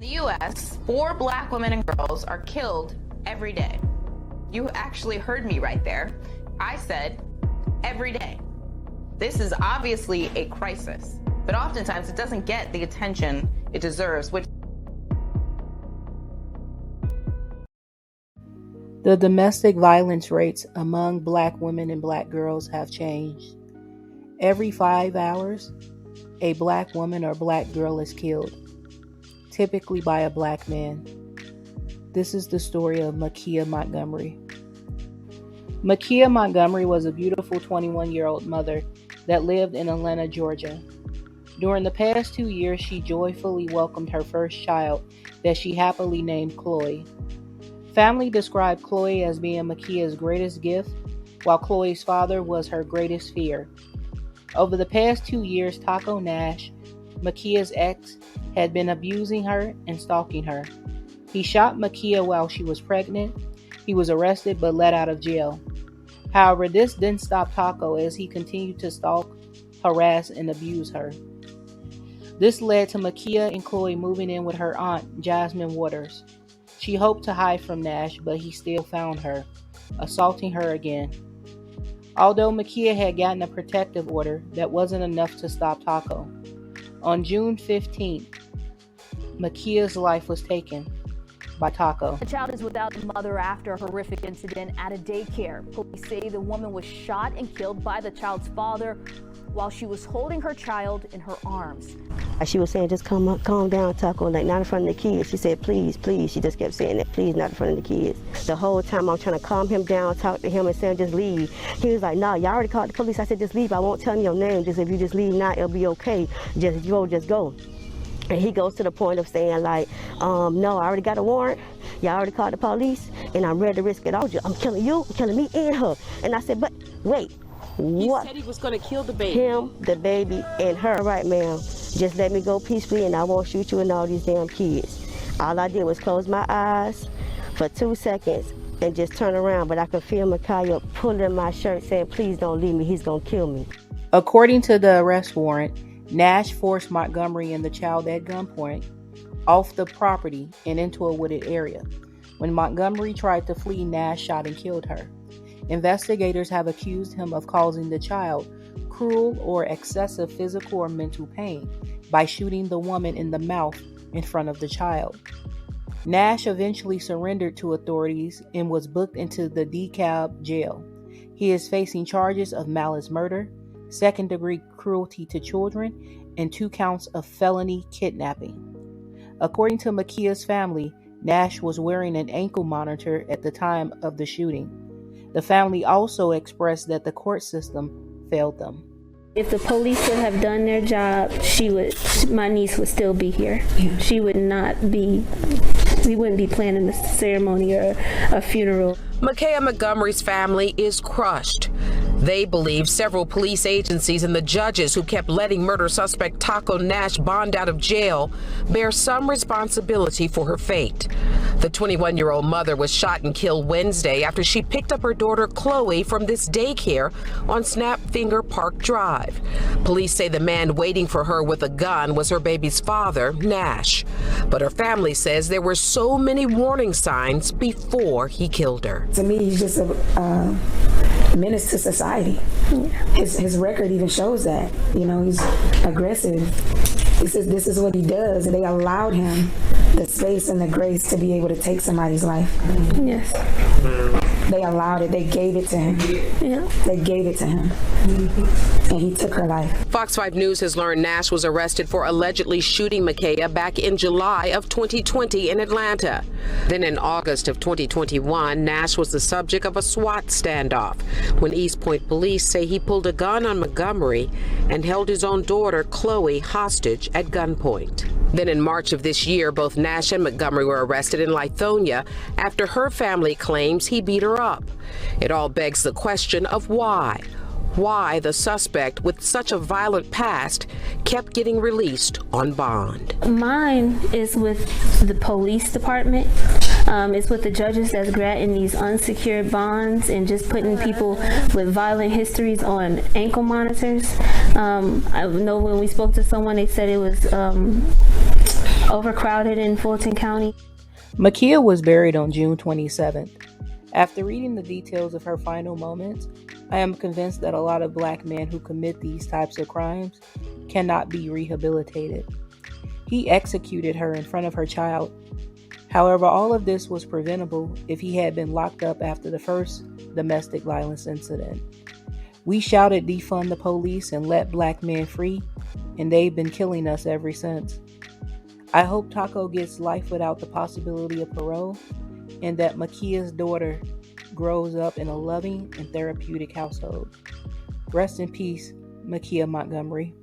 In the U.S., 4 black women and girls are killed every day. You actually heard me right there. I said every day. This is obviously a crisis, but oftentimes it doesn't get the attention it deserves, which The domestic violence rates among black women and black girls have changed. Every 5 hours, a black woman or black girl is killed, typically by a black man. This is the story of Makia Montgomery. Makia Montgomery was a beautiful 21-year-old mother that lived in Atlanta, Georgia. During the past 2 years, she joyfully welcomed her first child that she happily named Chloe. Family described Chloe as being Makia's greatest gift, while Chloe's father was her greatest fear. Over the past 2 years, Taco Nash, Makia's ex, had been abusing her and stalking her. He shot Makia while she was pregnant. He was arrested but let out of jail. However, this didn't stop Taco as he continued to stalk, harass, and abuse her. This led to Makia and Chloe moving in with her aunt, Jasmine Waters. She hoped to hide from Nash, but he still found her, assaulting her again. Although Makia had gotten a protective order, that wasn't enough to stop Taco. On June 15th, Makia's life was taken by Taco. The child is without a mother after a horrific incident at a daycare. Police say the woman was shot and killed by the child's father while she was holding her child in her arms. She was saying, just calm down, Taco, like not in front of the kids. She said, please, please. She just kept saying that, please, not in front of the kids. The whole time I'm trying to calm him down, talk to him and say, just leave. He was like, no, y'all already called the police. I said, just leave. I won't tell them your name. Just if you just leave now, it'll be okay. Just go. And he goes to the point of saying like, no, I already got a warrant. Y'all already called the police and I'm ready to risk it all. I'm killing you, I'm killing me and her. And I said, but wait. What? He said he was going to kill the baby. Him, the baby, and her. Right, ma'am. Just let me go peacefully and I won't shoot you and all these damn kids. All I did was close my eyes for 2 seconds and just turn around, but I could feel Micaiah pulling my shirt saying, please don't leave me, he's going to kill me. According to the arrest warrant, Nash forced Montgomery and the child at gunpoint off the property and into a wooded area. When Montgomery tried to flee, Nash shot and killed her. Investigators have accused him of causing the child cruel or excessive physical or mental pain by shooting the woman in the mouth in front of the child. Nash eventually surrendered to authorities and was booked into the DeKalb jail. He is facing charges of malice murder, second-degree cruelty to children, and 2 counts of felony kidnapping. According to Makia's family, Nash was wearing an ankle monitor at the time of the shooting. The family also expressed that the court system failed them. If the police would have done their job, my niece would still be here. Yeah. She would not be, we wouldn't be planning a ceremony or a funeral. Makia Montgomery's family is crushed. They believe several police agencies and the judges who kept letting murder suspect Taco Nash bond out of jail bear some responsibility for her fate. The 21-year-old mother was shot and killed Wednesday after she picked up her daughter Chloe from this daycare on Snapfinger Park Drive. Police say the man waiting for her with a gun was her baby's father, Nash. But her family says there were so many warning signs before he killed her. To me, he's just a menace to society. His record even shows that. You know, he's aggressive. This is what he does. They allowed him the space and the grace to be able to take somebody's life. Yes. They allowed it. They gave it to him. Yeah. They gave it to him. And he took her life. Fox 5 News has learned Nash was arrested for allegedly shooting Makia back in July of 2020 in Atlanta. Then in August of 2021, Nash was the subject of a SWAT standoff when East Point police say he pulled a gun on Montgomery and held his own daughter, Chloe, hostage at gunpoint. Then in March of this year, both Nash and Montgomery were arrested in Lithonia after her family claims he beat her up. It all begs the question of why. Why the suspect with such a violent past kept getting released on bond. Mine is with the police department. It's with the judges that's granting these unsecured bonds and just putting people with violent histories on ankle monitors. I know when we spoke to someone, they said it was overcrowded in Fulton County. Makia was buried on June 27th. After reading the details of her final moments, I am convinced that a lot of Black men who commit these types of crimes cannot be rehabilitated. He executed her in front of her child. However, all of this was preventable if he had been locked up after the first domestic violence incident. We shouted defund the police and let Black men free, and they've been killing us ever since. I hope Taco gets life without the possibility of parole, and that Makia's daughter grows up in a loving and therapeutic household. Rest in peace, Makia Montgomery.